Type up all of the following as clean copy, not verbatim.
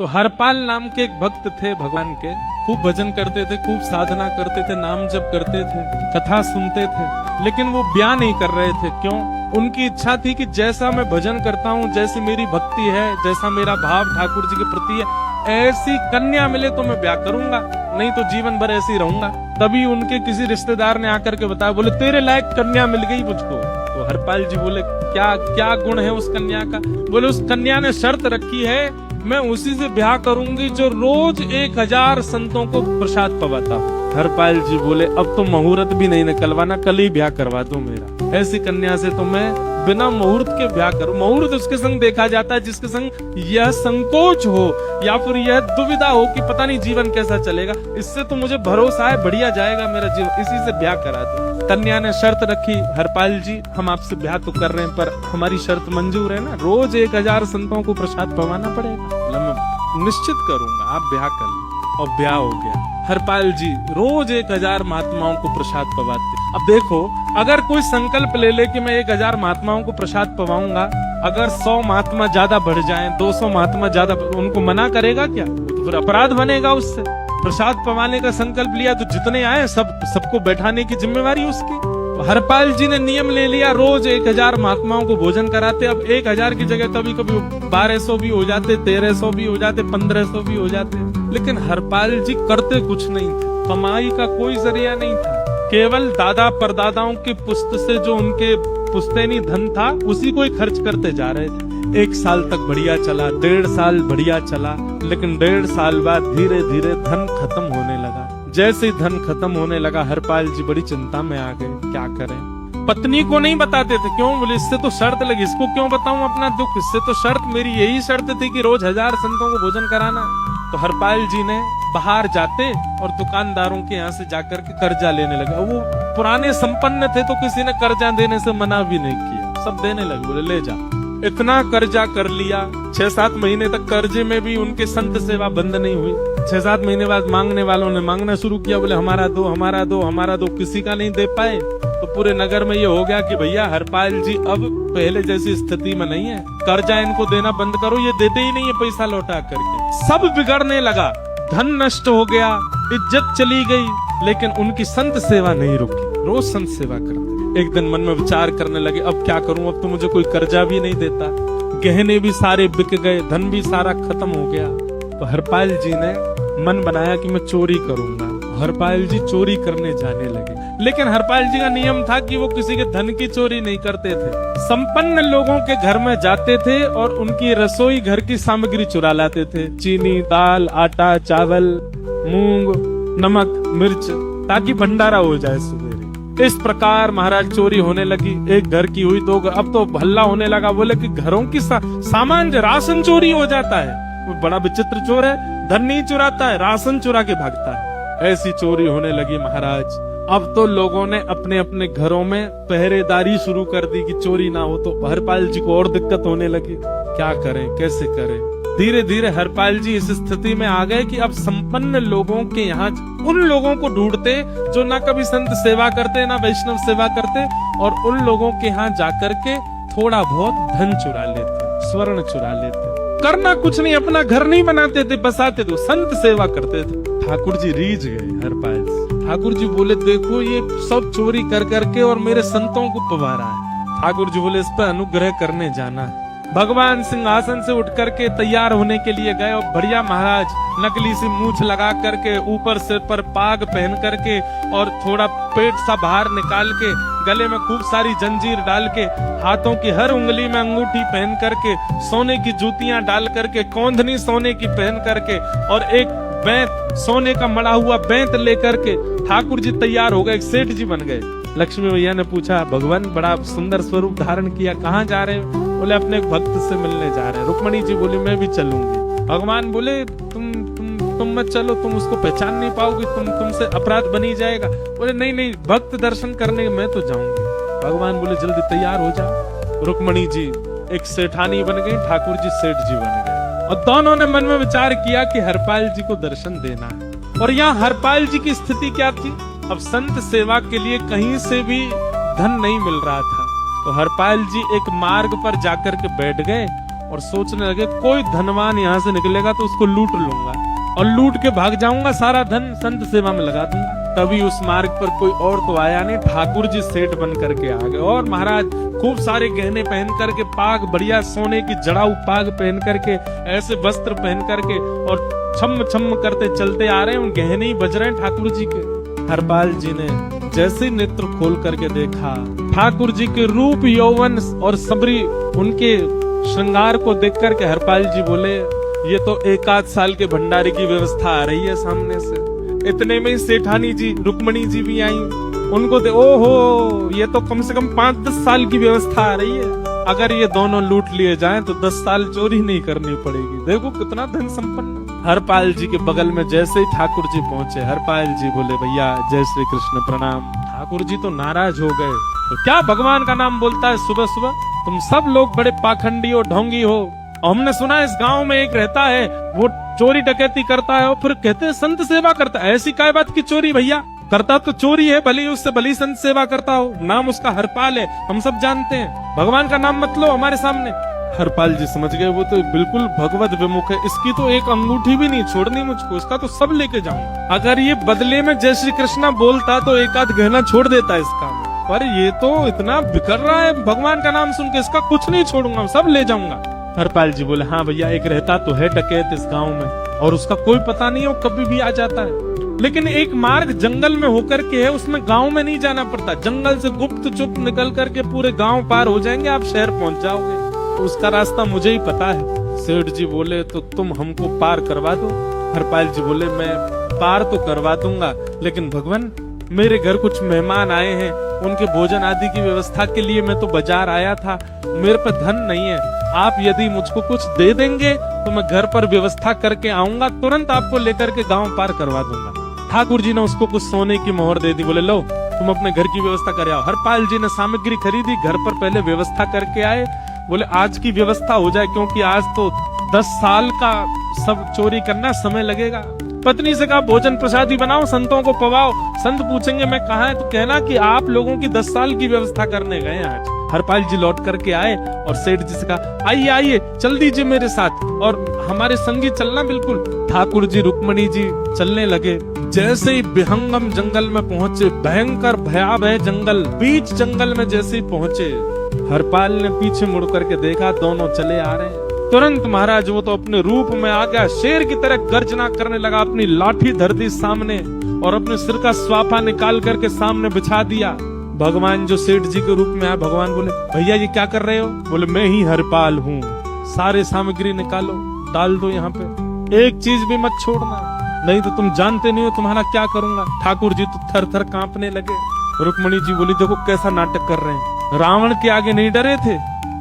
तो हरपाल नाम के एक भक्त थे भगवान के, खूब भजन करते थे, खूब साधना करते थे, नाम जप करते थे, कथा सुनते थे, लेकिन वो ब्याह नहीं कर रहे थे। क्यों? उनकी इच्छा थी कि जैसा मैं भजन करता हूँ, जैसी मेरी भक्ति है, जैसा मेरा भाव ठाकुर जी के प्रति है, ऐसी कन्या मिले तो मैं ब्याह करूंगा, नहीं तो जीवन भर ऐसे ही रहूंगा। तभी उनके किसी रिश्तेदार ने आकर के बताया, बोले तेरे लायक कन्या मिल गई मुझको। तो हरपाल जी बोले क्या क्या गुण है उस कन्या का? बोले उस कन्या ने शर्त रखी है, मैं उसी से ब्याह करूंगी जो रोज 1000 संतों को प्रसाद पवाता हूँ। हरपाल जी बोले अब तो मुहूर्त भी नहीं निकलवाना, कल ही ब्याह करवा दो मेरा। ऐसी कन्या से तो मैं बिना मुहूर्त के ब्याह करूं। मुहूर्त उसके संग देखा जाता है जिसके संग यह संकोच हो या फिर यह दुविधा हो कि पता नहीं जीवन कैसा चलेगा। इससे तो मुझे भरोसा है बढ़िया जाएगा मेरा जीवन, इसी से ब्याह करा दो। कन्या ने शर्त रखी, हरपाल जी हम आपसे ब्याह तो कर रहे हैं पर हमारी शर्त मंजूर है ना, रोज 1000 संतों को प्रसाद पवाना पड़ेगा। मैं निश्चित करूंगा, आप ब्याह कर लो। और ब्याह हो गया। हरपाल जी रोज 1000 महात्माओं को प्रसाद पवाते। अब देखो, अगर कोई संकल्प ले ले कि मैं 1000 महात्माओं को प्रसाद पवाऊंगा, अगर 100 महात्मा ज्यादा बढ़ जाएं, 200 महात्मा ज्यादा, उनको मना करेगा क्या? तो फिर अपराध बनेगा उससे। प्रसाद पवाने का संकल्प लिया तो जितने आए सबको बैठाने की जिम्मेवारी उसकी। तो हरपाल जी ने नियम ले लिया, रोज 1000 महात्माओं को भोजन कराते। अब 1000 की जगह कभी कभी 1200 भी हो जाते, 1300 भी हो जाते, 1500 भी हो जाते, लेकिन हरपाल जी करते कुछ नहीं थे। कमाई का कोई जरिया नहीं था, केवल दादा परदादाओं की पुश्त से जो उनके पुश्तैनी धन था उसी को ही खर्च करते जा रहे थे। 1 साल तक बढ़िया चला, 1.5 साल बढ़िया चला, लेकिन 1.5 साल बाद धीरे धीरे धन खत्म होने लगा। जैसे ही धन खत्म होने लगा, हरपाल जी बड़ी चिंता में आ गए, क्या करें। पत्नी को नहीं बताते थे, क्यों? बोले इससे तो शर्त लगी, इसको क्यों बताऊं अपना दुख, इससे तो शर्त मेरी यही शर्त थी कि रोज 1000 संतों को भोजन कराना। तो हरपाल जी ने बाहर जाते और दुकानदारों के यहाँ से जाकर के कर्जा लेने लगे। वो पुराने संपन्न थे तो किसी ने कर्जा देने से मना भी नहीं किया, सब देने लगे, बोले ले जा। इतना कर्जा कर लिया, 6-7 महीने तक कर्जे में भी उनके संत सेवा बंद नहीं हुई। 6-7 महीने बाद मांगने वालों ने मांगना शुरू किया, बोले हमारा दो, हमारा दो, हमारा दो। किसी का नहीं दे पाए तो पूरे नगर में ये हो गया कि भैया हरपाल जी अब पहले जैसी स्थिति में नहीं है, कर्जा इनको देना बंद करो, ये देते ही नहीं है पैसा लौटा करके। सब बिगड़ने लगा, धन नष्ट हो गया, इज्जत चली गई, लेकिन उनकी संत सेवा नहीं रुकी, रोज संत सेवा करते। एक दिन मन में विचार करने लगे, अब क्या करूं, अब तो मुझे कोई कर्जा भी नहीं देता, गहने भी सारे बिक गए, धन भी सारा खत्म हो गया। तो हरपाल जी ने मन बनाया कि मैं चोरी करूंगा। हरपाल जी चोरी करने जाने लगे, लेकिन हरपाल जी का नियम था कि वो किसी के धन की चोरी नहीं करते थे। संपन्न लोगों के घर में जाते थे और उनकी रसोई घर की सामग्री चुरा लाते थे, चीनी, दाल, आटा, चावल, मूंग, नमक, मिर्च, ताकि भंडारा हो जाए सवेरे। इस प्रकार महाराज चोरी होने लगी। एक घर की हुई तो अब तो हल्ला होने लगा, बोले कि घरों की सामान राशन चोरी हो जाता है। वो बड़ा विचित्र चोर है, धन नहीं चुराता है, राशन चुरा के भागता है। ऐसी चोरी होने लगी महाराज। अब तो लोगों ने अपने अपने घरों में पहरेदारी शुरू कर दी कि चोरी ना हो। तो हरपाल जी को और दिक्कत होने लगी, क्या करें, कैसे करें। धीरे धीरे हरपाल जी इस स्थिति में आ गए कि अब संपन्न लोगों के यहाँ उन लोगों को ढूंढते जो ना कभी संत सेवा करते ना वैष्णव सेवा करते, और उन लोगों के यहाँ जाकर के थोड़ा बहुत धन चुरा लेते, स्वर्ण चुरा लेते। करना कुछ नहीं, अपना घर नहीं बनाते थे, बसाते थे, संत सेवा करते थे। ठाकुर जी रीझ गए हरपाल जी। ठाकुर जी बोले देखो ये सब चोरी कर करके और मेरे संतों को पवारा है। ठाकुर जी बोले इस पर अनुग्रह करने जाना है। भगवान सिंहासन से उठ करके तैयार होने के लिए गए और बढ़िया महाराज नकली सी मूछ लगा करके, ऊपर सिर पर पाग पहन करके और थोड़ा पेट सा बाहर निकाल के, गले में खूब सारी जंजीर डाल के, हाथों की हर उंगली में अंगूठी पहन करके, सोने की जूतियां डाल करके, कौंधनी सोने की पहन करके और एक बैंत सोने का मड़ा हुआ बैंत लेकर के ठाकुर जी तैयार हो गए, एक सेठ जी बन गए। लक्ष्मी भैया ने पूछा, भगवान बड़ा सुंदर स्वरूप धारण किया, कहाँ जा रहे हो? बोले अपने एक भक्त से मिलने जा रहे हैं। रुक्मणी जी बोली मैं भी चलूंगी। भगवान बोले तुम मत चलो, तुम उसको पहचान नहीं पाओगे, तुमसे अपराध बनी जाएगा। बोले नहीं नहीं, भक्त दर्शन करने मैं तो जाऊंगी। भगवान बोले जल्दी तैयार हो जाओ। रुक्मणी जी एक सेठानी बन गई, ठाकुर जी सेठ जी बन गए, और दोनों ने मन में विचार किया कि हरपाल जी को दर्शन देना है। और यहाँ हरपाल जी की स्थिति क्या थी? अब संत सेवा के लिए कहीं से भी धन नहीं मिल रहा था। तो हरपाल जी एक मार्ग पर जाकर के बैठ गए और सोचने लगे कोई धनवान यहाँ से निकलेगा तो उसको लूट लूंगा और लूट के भाग जाऊंगा, सारा धन संत सेवा में लगा दूंगा। तभी उस मार्ग पर कोई और तो आया नहीं, ठाकुर जी सेठ बन करके आ गए और महाराज खूब सारे गहने पहन करके, पाग बढ़िया सोने की जड़ाऊ पाग पहन करके, ऐसे वस्त्र पहन करके और छम छम करते चलते आ रहे हैं। उन गहने ही बज रहे हैं ठाकुर जी के। हरपाल जी ने जैसे नेत्र खोल करके देखा, ठाकुर जी के रूप यौवन और सबरी उनके श्रृंगार को देख करके हरपाल जी बोले, ये तो 1 साल के भंडारे की व्यवस्था आ रही है सामने से। इतने में सेठानी जी रुक्मणी जी भी आई, उनको ओहो, ये तो कम से कम 5-10 साल की व्यवस्था आ रही है। अगर ये दोनों लूट लिए जाएं तो 10 साल चोरी नहीं करनी पड़ेगी। देखो कितना धन संपन्न। हरपाल जी के बगल में जैसे ही ठाकुर जी पहुंचे, हरपाल जी बोले, भैया जय श्री कृष्ण प्रणाम। ठाकुर जी तो नाराज हो गए, तो क्या भगवान का नाम बोलता है सुबह सुबह? तुम सब लोग बड़े पाखंडी हो, ढोंगी हो। हमने सुना इस गांव में एक रहता है, वो चोरी डकैती करता है और फिर कहते हैं संत सेवा करता है। ऐसी काय बात की चोरी भैया? करता तो चोरी है, भली उससे भली संत सेवा करता हो। नाम उसका हरपाल है, हम सब जानते हैं। भगवान का नाम मत लो हमारे सामने। हरपाल जी समझ गए, वो तो बिल्कुल भगवत विमुख है, इसकी तो एक अंगूठी भी नहीं छोड़नी मुझको, इसका तो सब लेके जाऊं। अगर ये बदले में जय श्री कृष्णा बोलता तो 1 गहना छोड़ देता इसका, पर ये तो इतना बिखर रहा है भगवान का नाम सुन के, इसका कुछ नहीं छोड़ूंगा, सब ले जाऊंगा। हरपाल जी बोले, हाँ भैया, एक रहता तो है डकैत इस गांव में और उसका कोई पता नहीं है, वो कभी भी आ जाता है। लेकिन एक मार्ग जंगल में होकर के है, उसमें गांव में नहीं जाना पड़ता, जंगल से गुप्त चुप निकल करके पूरे गांव पार हो जाएंगे, आप शहर पहुंच जाओगे। उसका रास्ता मुझे ही पता है। सेठ जी बोले, तो तुम हमको पार करवा दो। हरपाल जी बोले, मैं पार तो करवा दूंगा, लेकिन भगवान मेरे घर कुछ मेहमान आए हैं, उनके भोजन आदि की व्यवस्था के लिए मैं तो बाजार आया था, मेरे पर धन नहीं है। आप यदि मुझको कुछ दे देंगे तो मैं घर पर व्यवस्था करके आऊंगा, तुरंत आपको लेकर के गांव पार करवा दूंगा। ठाकुर जी ने उसको कुछ सोने की मोहर दे दी, बोले लो तुम अपने घर की व्यवस्था कर आओ। हरपाल जी ने सामग्री खरीदी, घर पर पहले व्यवस्था करके आए। बोले आज की व्यवस्था हो जाए, क्योंकि आज तो 10 साल का सब चोरी करना समय लगेगा। पत्नी से कहा भोजन प्रसादी बनाओ, संतों को पवाओ। संत पूछेंगे मैं कहाँ है तो कहना कि आप लोगों की 10 साल की व्यवस्था करने गए आज। हरपाल जी लौट करके आए और सेठ जी से कहा, आइए आइए चल दीजिए मेरे साथ और हमारे संगी चलना बिल्कुल। ठाकुर जी रुक्मणी जी चलने लगे। जैसे ही विहंगम जंगल में पहुंचे, भयंकर भयावह जंगल, बीच जंगल में जैसे ही पहुंचे, हरपाल ने पीछे मुड़ करके देखा, दोनों चले आ रहे हैं। तुरंत महाराज वो तो अपने रूप में आ गया, शेर की तरह गर्जना करने लगा, अपनी लाठी धर दी सामने और अपने सिर का स्वाफा निकाल करके सामने बिछा दिया। भगवान जो सेठ जी के रूप में आया, भगवान बोले, भैया ये क्या कर रहे हो? बोले, मैं ही हरपाल हूँ, सारे सामग्री निकालो, डाल दो यहाँ पे, एक चीज भी मत छोड़ना, नहीं तो तुम जानते नहीं हो तुम्हारा क्या करूंगा। ठाकुर जी तो थर थर कांपने लगे। रुक्मणी जी बोली, देखो कैसा नाटक कर रहे हैं, रावण के आगे नहीं डरे थे,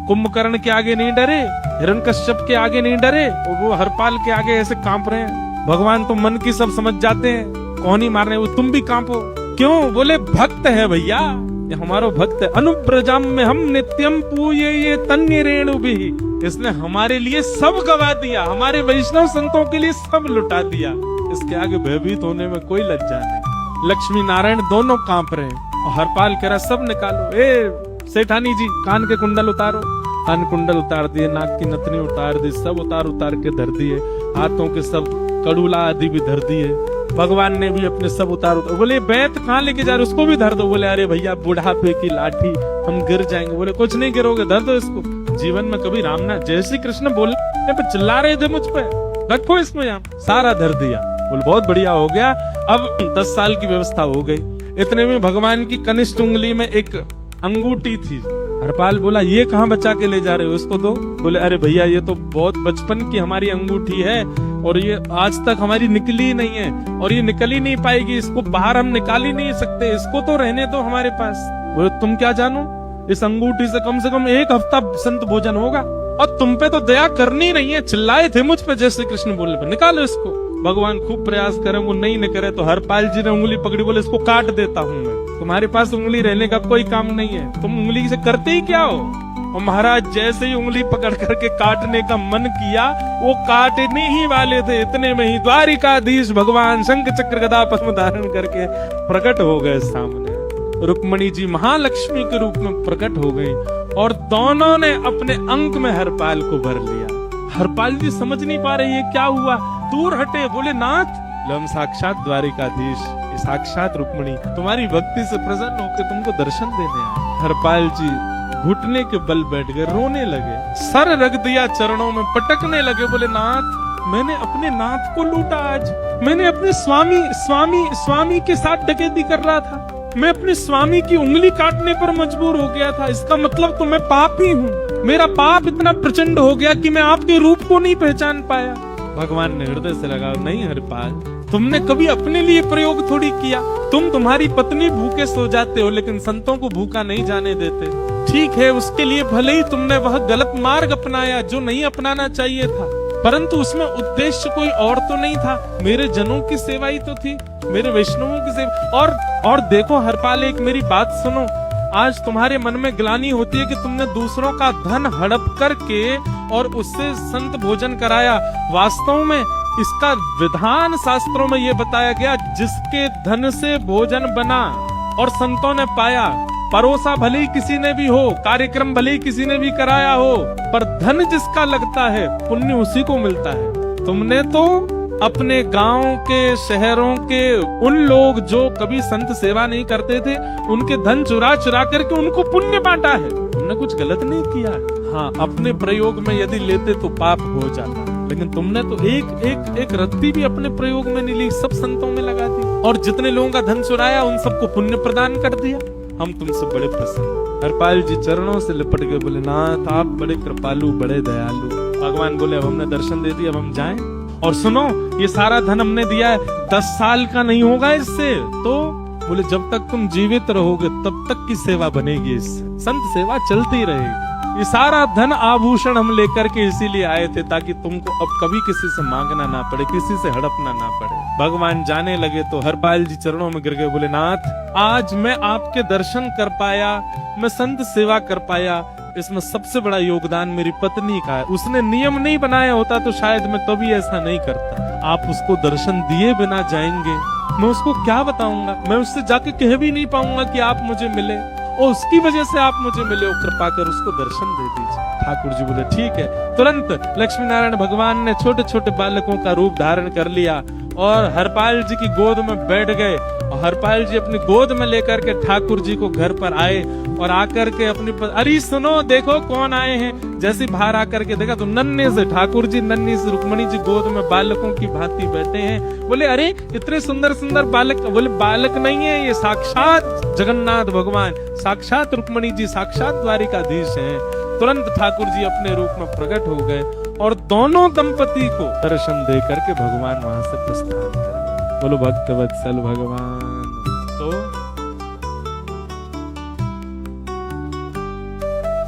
कुंभकर्ण के आगे नहीं डरे, हिरण्यकश्यप के आगे नहीं डरे, और वो हरपाल के आगे ऐसे कांप रहे हैं। भगवान तो मन की सब समझ जाते हैं, कौन ही मारने, वो तुम भी कांपो क्यों? बोले, भक्त है भैया, ये हमारा भक्त है। अनुप्रजाम में हम नित्यम पूये ये तन्य रेणु भी, इसने हमारे लिए सब गवा दिया, हमारे वैष्णव संतों के लिए सब लुटा दिया, इसके आगे भयभीत होने में कोई लज्जा नहीं। लक्ष्मी नारायण दोनों कांप रहे हैं और हरपाल कह रहा, सब निकालो। ए सेठानी जी, कान के कुंडल उतारो। कान कुंडल उतार दिए, नाक की नथनी उतार दी, सब उतार के धर दिए, हाथों के सब कड़ूला आदि भी धर दिए। भगवान ने भी अपने सब उतार। बोले, बैत कहाँ लेके जा रहे, उसको भी धर दो। बोले, अरे भैया बुढ़ापे की लाठी, हम गिर जाएंगे। बोले, कुछ नहीं गिरोगे, धर दो इसको। जीवन में कभी राम ना जय श्री कृष्ण बोलने पे चिल्ला रहे थे मुझ पे, रखो इसमें, यहाँ सारा धर दिया। बोले, बहुत बढ़िया हो गया, अब 10 साल की व्यवस्था हो गई। इतने में भगवान की कनिष्ठ उंगली में एक अंगूठी थी। हरपाल बोला, ये कहाँ बचा के ले जा रहे हो, इसको दो। बोले, अरे भैया ये तो बहुत बचपन की हमारी अंगूठी है और ये आज तक हमारी निकली नहीं है और ये निकल ही नहीं पाएगी, इसको बाहर हम निकाल ही नहीं सकते, इसको तो रहने दो हमारे पास। बोले, तुम क्या जानो, इस अंगूठी से कम 1 हफ्ता संत भोजन होगा और तुम पे तो दया करनी नहीं है। चिल्लाए थे मुझ पे जय श्री कृष्ण बोलने पे, निकालो इसको। भगवान खूब प्रयास करे, वो नहीं निकले तो हरपाल जी ने उंगली पकड़ी, बोले, इसको काट देता हूँ मैं, तुम्हारे पास उंगली रहने का कोई काम नहीं है, तुम उंगली से करते ही क्या हो। और महाराज जैसे ही उंगली पकड़ करके काटने का मन किया, वो काटने ही वाले थे, इतने में ही द्वारिकाधीश भगवान शंख चक्र गदा पद्म धारण करके प्रकट हो गए सामने। रुक्मणी जी महालक्ष्मी के रूप में प्रकट हो गई और दोनों ने अपने अंक में हरपाल को भर लिया। हरपाल जी समझ नहीं पा रहे ये क्या हुआ, दूर हटे, बोले नाथ हम साक्षात द्वारिकाधीश, साक्षात रुक्मणी तुम्हारी भक्ति से प्रसन्न होकर तुमको दर्शन देने आए। हरपाल जी घुटने के बल बैठ गए, रोने लगे, सर रख दिया चरणों में, पटकने लगे, बोले नाथ मैंने अपने नाथ को लूटा, आज मैंने अपने स्वामी के साथ डकैती कर रहा था, मैं अपने स्वामी की उंगली काटने पर मजबूर हो गया था, इसका मतलब तो मैं पापी हूँ, मेरा पाप इतना प्रचंड हो गया कि मैं आपके रूप को नहीं पहचान पाया। भगवान ने हृदय से लगा, नहीं हरपाल तुमने कभी अपने लिए प्रयोग थोड़ी किया, तुम्हारी पत्नी भूखे सो जाते हो लेकिन संतों को भूखा नहीं जाने देते। ठीक है, उसके लिए भले ही तुमने वह गलत मार्ग अपनाया जो नहीं अपनाना चाहिए था, परंतु उसमें उद्देश्य कोई और तो नहीं था, मेरे जनों की सेवा ही तो थी, मेरे वैष्णवों की सेवा। और देखो हरपाल, एक मेरी बात सुनो, आज तुम्हारे मन में ग्लानि होती है कि तुमने दूसरों का धन हड़प करके और उससे संत भोजन कराया। वास्तव में इसका विधान शास्त्रों में यह बताया गया, जिसके धन से भोजन बना और संतों ने पाया, परोसा भले ही किसी ने भी हो, कार्यक्रम भले ही किसी ने भी कराया हो, पर धन जिसका लगता है पुण्य उसी को मिलता है। तुमने तो अपने गांव के, शहरों के उन लोग जो कभी संत सेवा नहीं करते थे, उनके धन चुरा चुरा करके उनको पुण्य बांटा है। तुमने कुछ गलत नहीं किया। हाँ, अपने प्रयोग में यदि लेते तो पाप हो जाता, लेकिन तुमने तो एक रत्ती भी अपने प्रयोग में नहीं ली, सब संतों में लगा दी और जितने लोगों का धन चुराया उन सबको पुण्य प्रदान कर दिया। हम तुमसे बड़े प्रसन्न। हरपाल जी चरणों से लिपट गए, बोले नाथ आप बड़े कृपालु, बड़े दयालु। भगवान बोले अब हमने दर्शन दे दिया, अब हम जाएं। और सुनो, ये सारा धन हमने दिया है, 10 साल का नहीं होगा इससे। तो बोले जब तक तुम जीवित रहोगे तब तक की सेवा बनेगी, इससे संत सेवा चलती रहेगी। ये सारा धन आभूषण हम लेकर के इसीलिए आए थे ताकि तुमको अब कभी किसी से मांगना ना पड़े, किसी से हड़पना ना पड़े। भगवान जाने लगे तो हरपाल जी चरणों में गिर गए, बोले नाथ आज मैं आपके दर्शन कर पाया, मैं संत सेवा कर पाया, इसमें सबसे बड़ा योगदान मेरी पत्नी का है। उसने नियम नहीं बनाया होता तो शायद मैं कभी ऐसा नहीं करता। आप उसको दर्शन दिए बिना जाएंगे, मैं उसको क्या बताऊंगा, मैं उससे जाके कह भी नहीं पाऊंगा कि आप मुझे मिले, और उसकी वजह से आप मुझे मिले, और कृपा कर उसको दर्शन दे दीजिए। ठाकुर जी बोले ठीक है। तुरंत लक्ष्मी नारायण भगवान ने छोटे छोटे बालकों का रूप धारण कर लिया और हरपाल जी की गोद में बैठ गए, और हरपाल जी अपनी गोद में लेकर के ठाकुर जी को घर पर आए और आकर के अपनी अरे सुनो देखो कौन आए हैं। जैसे बाहर आकर के देखा तो नन्हे से ठाकुर जी, नन्ही से रुक्मणी जी गोद में बालकों की भांति बैठे हैं। बोले अरे इतने सुंदर सुंदर बालक। बोले बालक नहीं है, ये साक्षात जगन्नाथ भगवान, साक्षात रुक्मणी जी, साक्षात द्वारिकाधीश हैं। तुरंत ठाकुर जी अपने रूप में प्रकट हो गए और दोनों दंपति को दर्शन दे करके भगवान वहां से प्रस्थान करें। बोलो भक्त वत्सल भगवान।